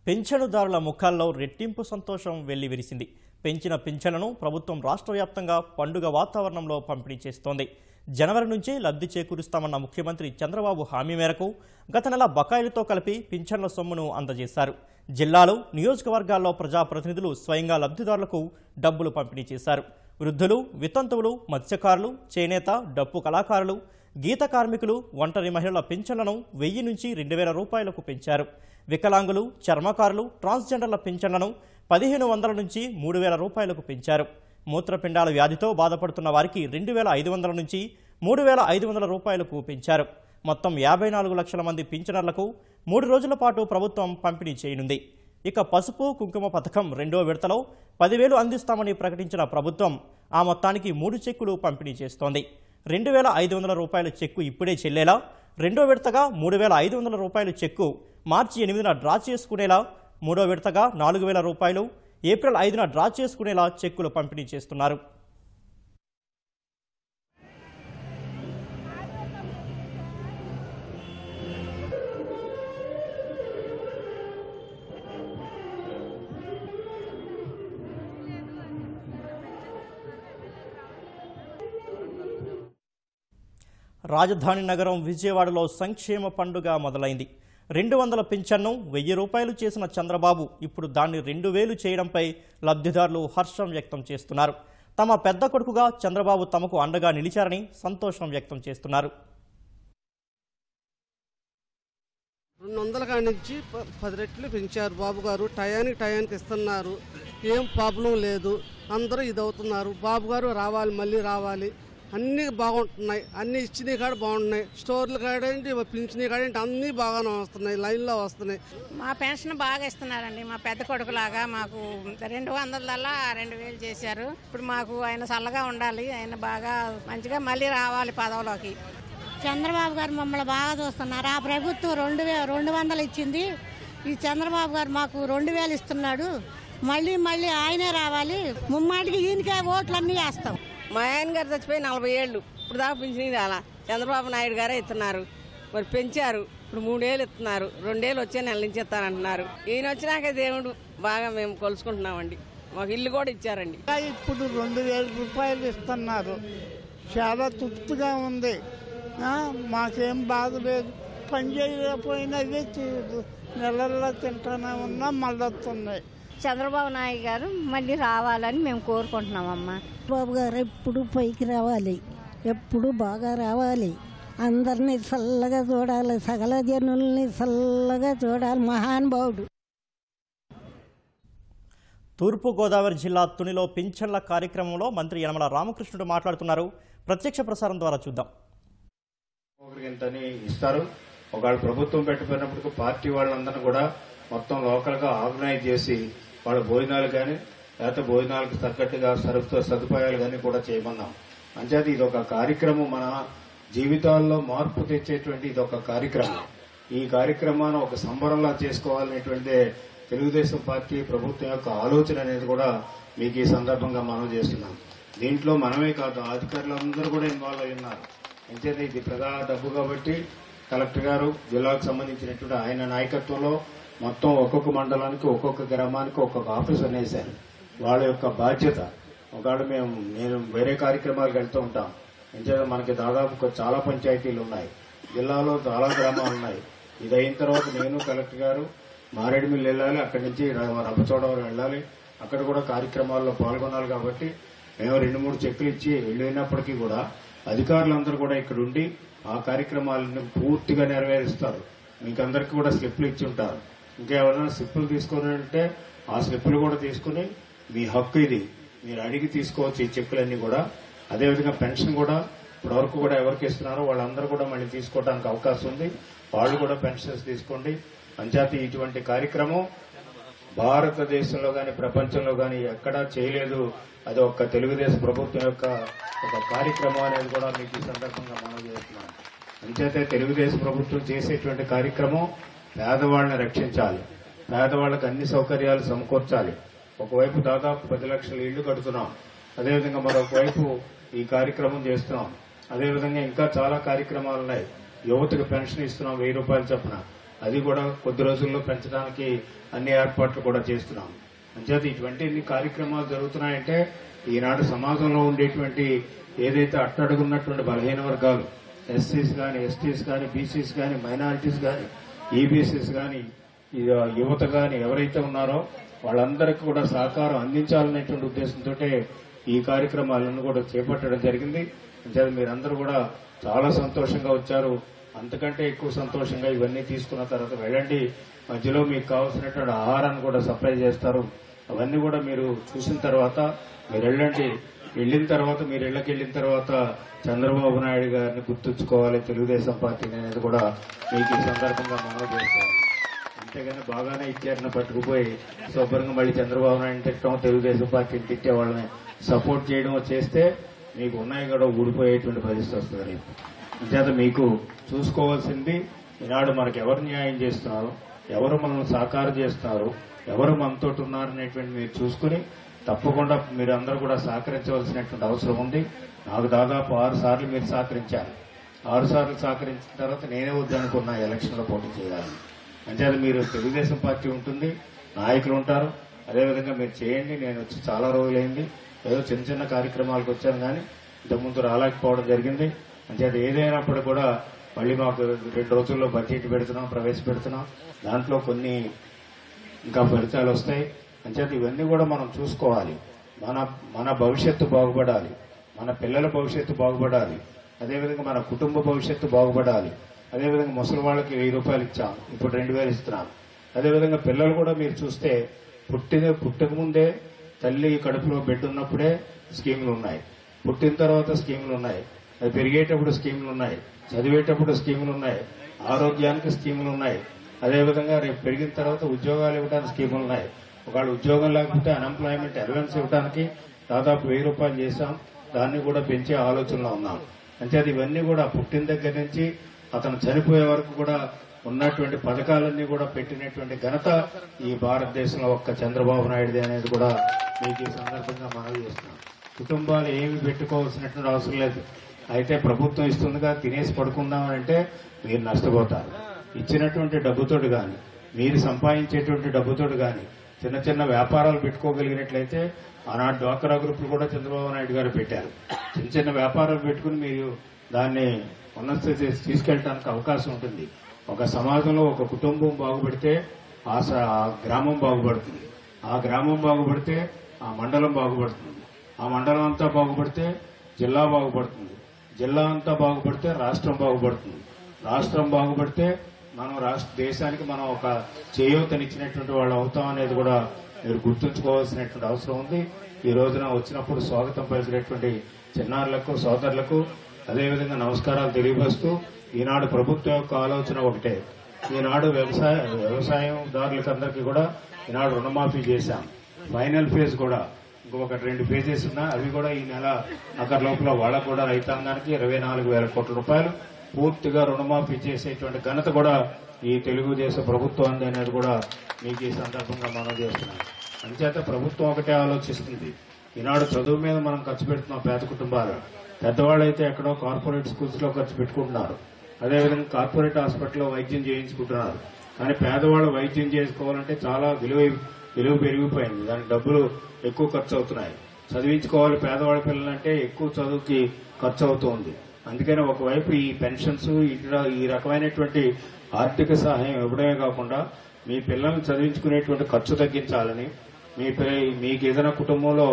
పెన్షనుదారుల ముఖాల్లో రెట్టింపు సంతోషం వెల్లివిరిసింది. పెంచిన పింఛన్లను ప్రభుత్వం రాష్ట్ర వ్యాప్తంగా పండుగ వాతావరణంలో పంపిణీ చేస్తోంది. జనవరి నుంచి లబ్ధి చేకూరుస్తామన్న ముఖ్యమంత్రి చంద్రబాబు హామీ మేరకు గత నెల బకాయిలతో కలిపి పింఛన్ల సొమ్మును అందజేశారు. జిల్లాలో నియోజకవర్గాల్లో ప్రజాప్రతినిధులు స్వయంగా లబ్ధిదారులకు డబ్బులు పంపిణీ చేశారు. వృద్ధులు, వితంతువులు, మత్స్యకారులు, చేనేత, డప్పు కళాకారులు, గీత కార్మికులు, ఒంటరి మహిళల పింఛన్లను 1000 నుంచి 2000 రూపాయలకు పెంచారు. వికలాంగులు, చర్మకారులు, ట్రాన్స్జెండర్ల పింఛన్లను 1500 నుంచి 3000 రూపాయలకు పెంచారు. మూత్రపిండాల వ్యాధితో బాధపడుతున్న వారికి 2500 నుంచి 3500 రూపాయలకు పెంచారు. మొత్తం 54 లక్షల మంది పింఛనర్లకు 3 రోజుల పాటు ప్రభుత్వం పంపిణీ చేయనుంది. ఇక పసుపు కుంకుమ పథకం 2వ విడతలో 10,000 అందిస్తామని ప్రకటించిన ప్రభుత్వం ఆ మొత్తానికి 3 చెక్కులు పంపిణీ చేస్తోంది. 2500 రూపాయల చెక్కు ఇప్పుడే చెల్లేలా, 2వ విడతగా 3500 రూపాయల చెక్కు మార్చి 8న డ్రా చేసుకునేలా, 3వ విడతగా 4000 రూపాయలు ఏప్రిల్ 5న డ్రా చేసుకునేలా చెక్కులు పంపిణీ చేస్తున్నారు. రాజధాని నగరం విజయవాడలో సంక్షేమ పండుగ మొదలైంది. 200 పింఛన్ను 1000 రూపాయలు చేసిన చంద్రబాబు ఇప్పుడు దాన్ని 2000 చేయడంపై లబ్ధిదారులు హర్షం వ్యక్తం చేస్తున్నారు. తమ పెద్ద కొడుకుగా చంద్రబాబు తమకు అండగా నిలిచారని సంతోషం వ్యక్తం చేస్తున్నారు. 200 కాడి నుంచి 10 రెట్లు పెంచారు బాబు గారు. టయానికి ఇస్తున్నారు. ఏం ప్రాబ్లం లేదు. అందరూ ఇదవుతున్నారు. బాబు గారు రావాలి, మళ్ళీ రావాలి. అన్నీ బాగుంటున్నాయి. అన్నీ ఇచ్చినవి కాడ బాగున్నాయి. స్టోర్లు కాడేంటి, పింఛనీ కాడేంటి అన్నీ బాగానే వస్తున్నాయి. లైన్లో వస్తున్నాయి. మా పెన్షన్ బాగా ఇస్తున్నారండి. మా పెద్ద కొడుకులాగా మాకు 200 2000 చేశారు. ఇప్పుడు మాకు ఆయన చల్లగా ఉండాలి. ఆయన బాగా మంచిగా మళ్ళీ రావాలి పదవిలోకి. చంద్రబాబు గారు మమ్మల్ని బాగా చూస్తున్నారు. ఆ ప్రభుత్వం 200 ఇచ్చింది. ఈ చంద్రబాబు గారు మాకు 2000 ఇస్తున్నాడు. మళ్ళీ ఆయనే రావాలి. ముమ్మాటికి ఈయనకే ఓట్లన్నీ వేస్తాం. మా ఆయన గారు చచ్చిపోయి 40 ఏళ్ళు. ఇప్పుడు దాకా పింఛనీ రాలా. చంద్రబాబు నాయుడు గారే ఇస్తున్నారు. మరి పెంచారు. ఇప్పుడు 3 ఏళ్ళు ఇస్తున్నారు. 2 ఏళ్ళు వచ్చే నెల నుంచి ఇస్తారంటున్నారు. ఈయన వచ్చినాక దేవుడు బాగా మేము కొలుసుకుంటున్నామండి. మాకు ఇల్లు కూడా ఇచ్చారండి. ఇప్పుడు 2000 రూపాయలు ఇస్తున్నారు. చాలా తృప్తిగా ఉంది. మాకేం బాధ లేదు. పని చేయకపోయినది నెలల్లో తింటానే ఉన్నా మళ్ళీ వస్తున్నాయి. చంద్రబాబు నాయుడు గారు మళ్ళీ రావాలని మేము కోరుకుంటున్నామమ్మా. బాబు గారు ఎప్పుడు పైకి రావాలి, ఎప్పుడు బాగా రావాలి. అందరినీ చల్లగా చూడాలి, సకల జనుల్ని చల్లగా చూడాలి. మహానుభావుడు. తూర్పుగోదావరి జిల్లా తునిలో పింఛన్ల కార్యక్రమంలో మంత్రి యనమల రామకృష్ణుడు మాట్లాడుతున్నారు. ప్రత్యక్ష ప్రసారం ద్వారా చూద్దాం. ఇంతని ఇస్తారు. ఒకవేళ ప్రభుత్వం పెట్టిపోయినప్పుడు పార్టీ వాళ్ళందరినీ కూడా మొత్తం లోకల్ గా ఆర్గనైజ్ చేసి వాళ్ళ భోజనాలు కానీ లేకపోతే భోజనాలకు తగ్గట్టుగా సదుపాయాలు కానీ కూడా చేయమన్నాం. అంచేత ఇది ఒక కార్యక్రమం, మన జీవితాల్లో మార్పు తెచ్చేటువంటి ఇది ఒక కార్యక్రమం. ఈ కార్యక్రమాన్ని ఒక సంబరంలా చేసుకోవాలనేటువంటిదే తెలుగుదేశం పార్టీ ప్రభుత్వం యొక్క ఆలోచన అనేది కూడా మీకు ఈ సందర్భంగా మనం చేస్తున్నాం. దీంట్లో మనమే కాదు, అధికారులందరూ కూడా ఇన్వాల్వ్ అయి ఉన్నారు. అంచేత ఇది ప్రధాన డబ్బు కాబట్టి కలెక్టర్ గారు, జిల్లాకు సంబంధించినటువంటి ఆయన నాయకత్వంలో మొత్తం ఒక్కొక్క మండలానికి, ఒక్కొక్క గ్రామానికి ఒక్కొక్క ఆఫీసర్ వేశారు. వాళ్ళ యొక్క బాధ్యత. ఒకవేళ నేను వేరే కార్యక్రమాలకు వెళ్తూ ఉంటాం. అంచేత మనకి దాదాపు చాలా పంచాయతీలు ఉన్నాయి, జిల్లాలో చాలా గ్రామాలు ఉన్నాయి. ఇది అయిన తర్వాత నేను కలెక్టర్ గారు మారేడుమిల్లి వెళ్ళాలి, అక్కడి నుంచి రంపచోడవరం వెళ్ళాలి, అక్కడ కూడా కార్యక్రమాల్లో పాల్గొనాలి. కాబట్టి మేము 2-3 చెక్కులు ఇచ్చి వెళ్ళినప్పటికీ కూడా అధికారులందరూ కూడా ఇక్కడ ఉండి ఆ కార్యక్రమాలను పూర్తిగా నెరవేరుస్తారు. మీకు అందరికీ కూడా స్లిప్లు ఇచ్చి ఉంటారు. ఇంకేమైనా స్లిప్పులు తీసుకుని ఉంటే ఆ స్లిప్పులు కూడా తీసుకుని మీ హక్కు ఇది, మీరు అడిగి తీసుకోవచ్చు ఈ చెక్కులన్నీ కూడా. అదేవిధంగా పెన్షన్ కూడా ఇప్పటివరకు కూడా ఎవరికి ఇస్తున్నారో వాళ్ళందరూ కూడా మళ్ళీ తీసుకోవడానికి అవకాశం ఉంది. వాళ్ళు కూడా పెన్షన్స్ తీసుకోండి. అంచేత ఇటువంటి కార్యక్రమం భారతదేశంలో గాని ప్రపంచంలో గాని ఎక్కడా చేయలేదు. అది ఒక్క తెలుగుదేశం ప్రభుత్వం యొక్క ఒక కార్యక్రమం అనేది కూడా మీకు ఈ సందర్భంగా మనం చేస్తున్నాం. అంచేతే తెలుగుదేశం ప్రభుత్వం చేసేటువంటి కార్యక్రమం పేదవాళ్ళని రక్షించాలి, పేదవాళ్ళకి అన్ని సౌకర్యాలు సమకూర్చాలి. ఒకవైపు దాదాపు 10 లక్షల ఇళ్లు కడుతున్నాం, అదేవిధంగా మరొక వైపు ఈ కార్యక్రమం చేస్తున్నాం. అదేవిధంగా ఇంకా చాలా కార్యక్రమాలు ఉన్నాయి. యువతకు పెన్షన్ ఇస్తున్నాం 1000 రూపాయలు చొప్పున. అది కూడా కొద్ది రోజుల్లో పెంచడానికి అన్ని ఏర్పాట్లు కూడా చేస్తున్నాం. అంచేత ఇటువంటి కార్యక్రమాలు జరుగుతున్నాయంటే ఈనాడు సమాజంలో ఉండేటువంటి ఏదైతే అట్టడుగున్నటువంటి బలహీన వర్గాలు ఎస్సీస్ కానీ, ఎస్టీస్ కానీ, బీసీస్ కానీ, మైనారిటీస్ కానీ, ఈబీసీస్ కానీ, యువత కానీ ఎవరైతే ఉన్నారో వాళ్ళందరికీ కూడా సహకారం అందించాలనేటువంటి ఉద్దేశంతో ఈ కార్యక్రమాలను కూడా చేపట్టడం జరిగింది. అంచేత మీరందరూ కూడా చాలా సంతోషంగా వచ్చారు. అంతకంటే ఎక్కువ సంతోషంగా ఇవన్నీ తీసుకున్న తర్వాత వెళ్ళండి, మధ్యలో మీకు కావాల్సినటువంటి ఆహారాన్ని కూడా సప్లై చేస్తారు. అవన్నీ కూడా మీరు చూసిన తర్వాత మీరు వెళ్ళండి. వెళ్ళిన తర్వాత మీరు ఇళ్లకి వెళ్ళిన తర్వాత చంద్రబాబు నాయుడు గారిని గుర్తుంచుకోవాలి, తెలుగుదేశం పార్టీని అనేది కూడా మీకు ఈ సందర్భంగా మనవి చేస్తాను. అంతేగాని బాగానే ఇచ్చారని పట్టుకుపోయి శుభ్రంగా మళ్ళీ చంద్రబాబు నాయుడు తిట్టడం, తెలుగుదేశం పార్టీని తిట్టే వాళ్ళని సపోర్ట్ చేయడం చేస్తే మీకు ఉన్నాయి కూడా ఊడిపోయేటువంటి పరిస్థితి వస్తుంది. అంచేత మీకు చూసుకోవాల్సింది ఈనాడు మనకు ఎవరు న్యాయం చేస్తున్నారు, ఎవరు మనల్ని సాకారం చేస్తున్నారు, ఎవరు మనతో ఉన్నారనేటువంటి మీరు చూసుకుని తప్పకుండా మీరు అందరూ కూడా సహకరించవలసినటువంటి అవసరం ఉంది. నాకు దాదాపు 6 సార్లు మీరు సహకరించారు. 6 సార్లు సహకరించిన తర్వాత నేనే వద్దనుకున్నా ఎలక్షన్లో పోటీ చేయాలని. అంచేత మీరు తెలుగుదేశం పార్టీ ఉంటుంది, నాయకులు ఉంటారు, అదేవిధంగా మీరు చేయండి. నేను వచ్చి చాలా రోజులైంది, ఏదో చిన్న చిన్న కార్యక్రమాలకు వచ్చాను కానీ ఇంతకుముందు రాలేకపోవడం జరిగింది. అంచేత ఏదైనప్పుడు కూడా మళ్ళీ మాకు 2 రోజుల్లో బడ్జెట్ పెడుతున్నాం, ప్రవేశపెడుతున్నాం. దాంట్లో కొన్ని ఇంకా ఫలితాలు వస్తాయి. అంచేత ఇవన్నీ కూడా మనం చూసుకోవాలి. మన భవిష్యత్తు బాగుపడాలి, మన పిల్లల భవిష్యత్తు బాగుపడాలి, అదేవిధంగా మన కుటుంబ భవిష్యత్తు బాగుపడాలి. అదేవిధంగా ముసలి వాళ్ళకి 1000 రూపాయలు ఇచ్చాం, ఇప్పుడు 2000 ఇస్తున్నాం. అదేవిధంగా పిల్లలు కూడా మీరు చూస్తే పుట్టక ముందే తల్లి కడుపులో బిడ్డ ఉన్నప్పుడే స్కీములు ఉన్నాయి, పుట్టిన తర్వాత స్కీములు ఉన్నాయి, అది పెరిగేటప్పుడు స్కీములు ఉన్నాయి, చదివేటప్పుడు స్కీములు ఉన్నాయి, ఆరోగ్యానికి స్కీములు ఉన్నాయి. అదేవిధంగా రేపు పెరిగిన తర్వాత ఉద్యోగాలు ఇవ్వడానికి స్కీములు ఉన్నాయి. ఒకవేళ ఉద్యోగం లేకపోతే అన్ఎంప్లాయ్మెంట్ అలవెన్స్ ఇవ్వడానికి దాదాపు 1000 రూపాయలు చేశాం, దాన్ని కూడా పెంచే ఆలోచనలో ఉన్నాం. అంచేది ఇవన్నీ కూడా పుట్టిన దగ్గర నుంచి అతను చనిపోయే వరకు కూడా ఉన్నటువంటి పథకాలన్నీ కూడా పెట్టినటువంటి ఘనత ఈ భారతదేశంలో ఒక్క చంద్రబాబు నాయుడుదే అనేది కూడా మీకు ఈ సందర్భంగా మనవి చేస్తున్నాం. కుటుంబాలు ఏమి పెట్టుకోవాల్సినటువంటి అవసరం లేదు. అయితే ప్రభుత్వం ఇస్తుందిగా తినేసి పడుకుందామంటే మీరు నష్టపోతారు. ఇచ్చినటువంటి డబ్బుతోటి కానీ, మీరు సంపాదించేటువంటి డబ్బుతోటి కానీ చిన్న చిన్న వ్యాపారాలు పెట్టుకోగలిగినట్లయితే ఆనాడు డ్వాక్రా గ్రూపులు కూడా చంద్రబాబు నాయుడు గారు పెట్టారు. చిన్న చిన్న వ్యాపారాలు పెట్టుకుని మీరు దాన్ని ఉన్నత స్థితి తీసుకెళ్ళడానికి అవకాశం ఉంటుంది. ఒక సమాజంలో ఒక కుటుంబం బాగుపడితే ఆ గ్రామం బాగుపడుతుంది, ఆ గ్రామం బాగుపడితే ఆ మండలం బాగుపడుతుంది, ఆ మండలం అంతా బాగుపడితే జిల్లా బాగుపడుతుంది, జిల్లా అంతా బాగుపడితే రాష్ట్రం బాగుపడుతుంది, రాష్ట్రం బాగుపడితే మనం దేశానికి మనం ఒక చేయూతనిచ్చినటువంటి వాళ్ళు అవుతాం అనేది కూడా మీరు గుర్తుంచుకోవాల్సినటువంటి అవసరం ఉంది. ఈ రోజున వచ్చినప్పుడు స్వాగతం పలికినటువంటి చిన్నారులకు, సోదరులకు అదేవిధంగా నమస్కారాలు తెలియపరుస్తూ ఈనాడు ప్రభుత్వం యొక్క ఆలోచన ఒకటే. ఈనాడు వ్యవసాయదారులకు అందరికీ కూడా ఈనాడు రుణమాఫీ చేశాం. ఫైనల్ ఫేజ్ కూడా ఇంకొక 2 ఫేజెస్ ఉన్నా అవి కూడా ఈ నెల అక్కడ లోపల వాళ్ళకు కూడా రైతాంగానికి 24,000 కోట్ల రూపాయలు పూర్తిగా రుణమాఫీ చేసేటువంటి ఘనత కూడా ఈ తెలుగుదేశం ప్రభుత్వం అనేది కూడా మీకు ఈ సందర్భంగా మనం చేస్తున్నాం. అంచేత ప్రభుత్వం ఒకటే ఆలోచిస్తుంది. ఈనాడు చదువు మీద మనం ఖర్చు పెడుతున్నాం. పేద కుటుంబాలు, పెద్దవాళ్ళైతే ఎక్కడో కార్పొరేట్ స్కూల్స్ లో ఖర్చు పెట్టుకుంటున్నారు, అదేవిధంగా కార్పొరేట్ హాస్పిటల్లో వైద్యం చేయించుకుంటున్నారు. కానీ పేదవాళ్ళు వైద్యం చేసుకోవాలంటే చాలా విలువ పెరిగిపోయింది, దానికి డబ్బులు ఎక్కువ ఖర్చు అవుతున్నాయి. చదివించుకోవాలి పేదవాళ్ళ పిల్లలంటే ఎక్కువ చదువుకి ఖర్చు అవుతుంది. అందుకని ఒకవైపు ఈ పెన్షన్స్ ఈ రకమైనటువంటి ఆర్థిక సహాయం ఇవ్వడమే కాకుండా మీ పిల్లల్ని చదివించుకునేటువంటి ఖర్చు తగ్గించాలని, మీకు ఏదైనా కుటుంబంలో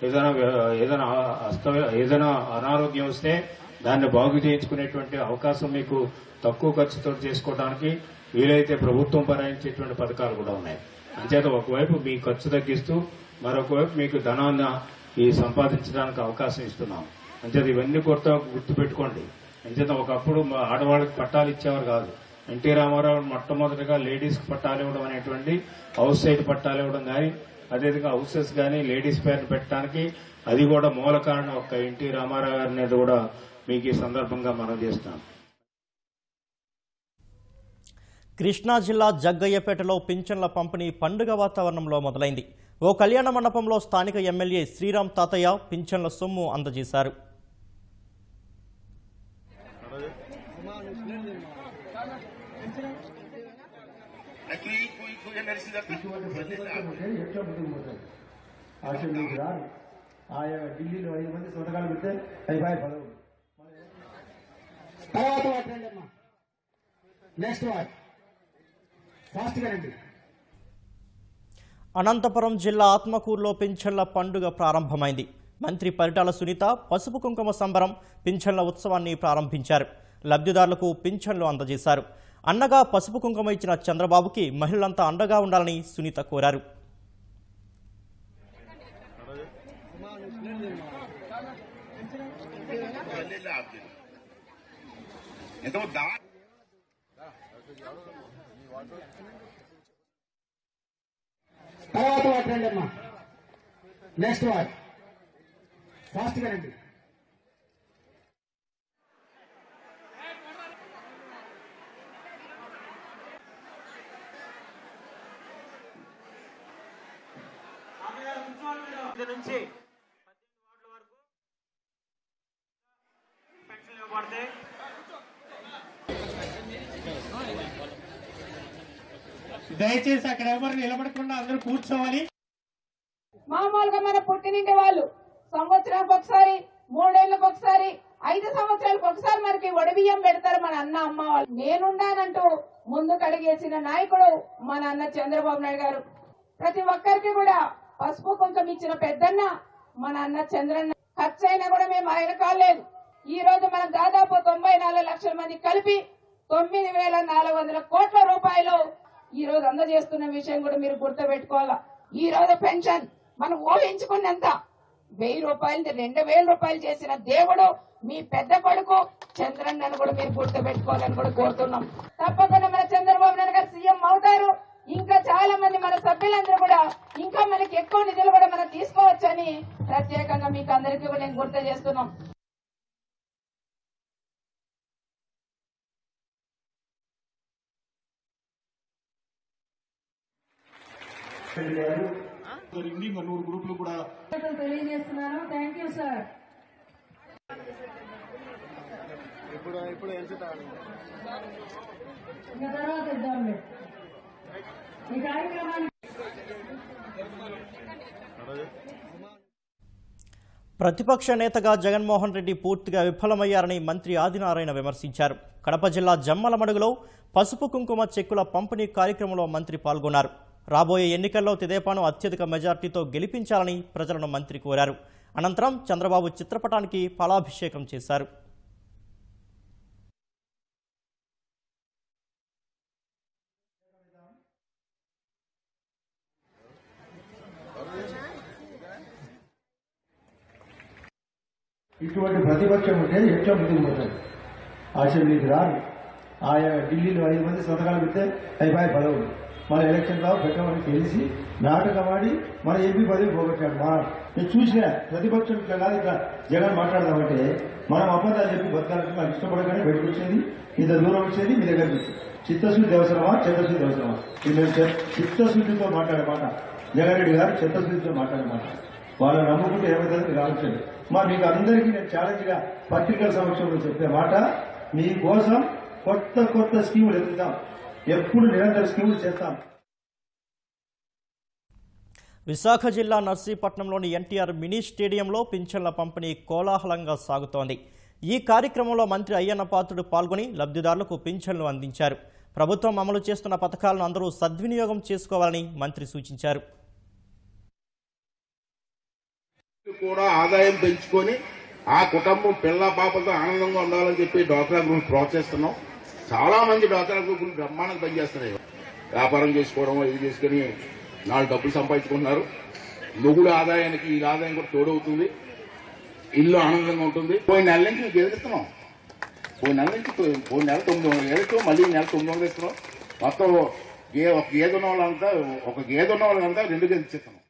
ఏదైనా అనారోగ్యం వస్తే దాన్ని బాగు చేయించుకునేటువంటి అవకాశం మీకు తక్కువ ఖర్చుతో చేసుకోవడానికి వీలైతే ప్రభుత్వం భరించేటువంటి పథకాలు కూడా ఉన్నాయి. అంచేత ఒకవైపు మీ ఖర్చు తగ్గిస్తూ మరొక వైపు మీకు ధనాన్ని సంపాదించడానికి అవకాశం ఇస్తున్నాం. అంచేత ఇవన్నీ కొత్త గుర్తుపెట్టుకోండి. అంచేత ఒకప్పుడు ఆడవాళ్ళకి పట్టాలు ఇచ్చేవారు కాదు. ఎన్టీ రామారావు మొట్టమొదటిగా లేడీస్ కి పట్టాలు ఇవ్వడం అనేటువంటి హౌస్ సైడ్ పట్టాలు ఇవ్వడం కానీ, అదేవిధంగా హౌసెస్ కానీ లేడీస్ పేరు పెట్టడానికి అది కూడా మూల కారణం ఒక్క ఎన్టీ రామారావు గారి అనేది కూడా మీకు ఈ సందర్భంగా మనం చేస్తున్నాం. కృష్ణా జిల్లా జగ్గయ్యపేటలో పింఛన్ల పంపిణీ పండుగ వాతావరణంలో మొదలైంది. ఓ కళ్యాణ మండపంలో స్థానిక ఎమ్మెల్యే శ్రీరామ్ తాతయ్య పింఛన్ల సొమ్ము అందజేశారు. ఇటువంటి ప్రతిపక్షం ఉంటే ఎట్లా ముందుకు పోతాయి? అసెంబ్లీకి రారు. ఆయా ఢిల్లీలో 5 మంది సంతకాలు పెడితే అయిపోయి పదవులు. అనంతపురం జిల్లా ఆత్మకూరులో పింఛన్ల పండుగ ప్రారంభమైంది. మంత్రి పరిటాల సునీత పసుపు కుంకుమ సంబరం పింఛన్ల ఉత్సవాన్ని ప్రారంభించారు. లబ్ధిదారులకు పింఛన్లు అందజేశారు. అన్నగా పసుపు కుంకుమ ఇచ్చిన చంద్రబాబుకి మహిళలంతా అండగా ఉండాలని సునీత కోరారు. నెక్స్ట్ వార్ ఫాస్ట్ గా రండి. నుంచి 18 వార్డుల వరకు పెన్షన్లు ఇవ్వబడతాయి. దయచేసి అక్కడ ఎవరు నిలబడకుండా అందరూ కూర్చోవాలి. మామూలుగా మన పుట్టినింటి వాళ్ళు సంవత్సరానికి ఒకసారి, 3 ఏళ్లకు ఒకసారి, 5 సంవత్సరాలకు ఒకసారి మనకి వడబియ్యం పెడతారు మన అన్న అమ్మ వాళ్ళు. నేనున్నానంటూ ముందుకు అడిగేసిన నాయకుడు మన అన్న చంద్రబాబు నాయుడు గారు. ప్రతి ఒక్కరికి కూడా పసుపు కుంకుమ ఇచ్చిన పెద్దన్న మన అన్న చంద్రన్న. ఖర్చు అయినా కూడా మేము ఆయన కాలేదు. ఈ రోజు మనం దాదాపు 94 లక్షల మంది కలిపి 9,400 కోట్ల రూపాయలు ఈ రోజు అందజేస్తున్న విషయం కూడా మీరు గుర్తుపెట్టుకోవాలా. ఈ రోజు పెన్షన్ మనం ఊహించుకున్నంత 1000 రూపాయలు 2,000 రూపాయలు చేసిన దేవుడు మీ పెద్ద కొడుకు చంద్రన్నను కూడా మీరు గుర్తుపెట్టుకోవాలని కూడా కోరుతున్నాం. తప్పకుండా మన చంద్రబాబు నాయుడు గారు సీఎం అవుతారు. ఇంకా చాలా మంది మన సభ్యులందరూ కూడా ఇంకా మనకి ఎక్కువ నిధులు కూడా మనం తీసుకోవచ్చని ప్రత్యేకంగా మీకు అందరికీ కూడా నేను గుర్తు చేస్తున్నాం. మనూరు గ్రూపులు కూడా తెలియజేస్తున్నాను. Thank you sir. ఇప్పుడు ఇంకా తర్వాత ఇద్దాంలే ఈ కార్యక్రమాన్ని. ప్రతిపక్ష నేతగా జగన్మోహన్ రెడ్డి పూర్తిగా విఫలమయ్యారని మంత్రి ఆదినారాయణ విమర్శించారు. కడప జిల్లా జమ్మలమడుగులో పసుపు కుంకుమ చెక్కుల పంపిణీ కార్యక్రమంలో మంత్రి పాల్గొన్నారు. రాబోయే ఎన్నికల్లో తెదేపాను అత్యధిక మెజార్టీతో గెలిపించాలని ప్రజలను మంత్రి కోరారు. అనంతరం చంద్రబాబు చిత్రపటానికి పాలాభిషేకం చేశారు. ఇటువంటి ప్రతిపక్షం ఉంటే ఎట్లా ముందుకు పోతాయి? అసెంబ్లీకి రారు. ఆయా ఢిల్లీలో 5 మంది సంతకాలు పెడితే అయిపోయి పదవులు. మన ఎలక్షన్ రావు పెట్టమని తెలిసి నాటకమాడి మన ఎంపీ పదవి పోగొట్టాడు. నేను చూసిన ప్రతిపక్షం ఇట్లా కాదు, ఇట్లా జగన్ మాట్లాడదామంటే మనం అబద్ధాలు చెప్పి బతకాలంటే నాకు ఇష్టపడగానే బయటకు వచ్చేది, ఇంత దూరం వచ్చేది, మీ దగ్గరికి వచ్చేది. చిత్తశుద్ధి అవసరమా, చిత్తశుద్ధి అవసరమా? చిత్తశుద్ధితో మాట్లాడే మాట జగన్ రెడ్డి గారు, చిత్తశుద్ధితో మాట్లాడే మాట. వాళ్ళని నమ్ముకుంటే ఏమైతే మీరు ఆలోచన. మీకు అందరికీ నేను ఛాలెంజ్ గా పత్రికల సమక్షంలో చెప్పే మాట, మీకోసం కొత్త కొత్త స్కీములు ఎదుగుతాం, ఎప్పుడు నిరంతర స్కీములు చేస్తాం. విశాఖ జిల్లా నర్సీపట్నంలోని ఎన్టీఆర్ మినీ స్టేడియంలో పింఛన్ల పంపిణీ కోలాహలంగా సాగుతోంది. ఈ కార్యక్రమంలో మంత్రి అయ్యన్న పాత్రుడు పాల్గొని లబ్ధిదారులకు పింఛన్లు అందించారు. ప్రభుత్వం అమలు చేస్తున్న పథకాలను అందరూ సద్వినియోగం చేసుకోవాలని మంత్రి సూచించారు. కూడా ఆదాయం పెంచుకొని ఆ కుటుంబం పిల్ల పాపలతో ఆనందంగా ఉండాలని చెప్పి డ్వాక్రా గ్రూప్ ప్రోత్సహిస్తున్నాం. చాలా మంది డ్వాక్రా గ్రూపులు బ్రహ్మాండంగా పనిచేస్తున్నాయి. వ్యాపారం చేసుకోవడం ఇది చేసుకుని 4 డబ్బులు సంపాదించుకుంటున్నారు. మొగుడు ఆదాయానికి ఈ ఆదాయం కూడా తోడవుతుంది. ఇల్లు ఆనందంగా ఉంటుంది. పోయిన నెల నుంచి మీకు ఎదురుస్తున్నాం. పోయిన నెల 900 వేలతో మళ్ళీ నెల 900 ఇస్తున్నాం. మొత్తం ఒక గేదె ఉన్న వాళ్ళంతా 2 గేదెలు ఇస్తున్నాం.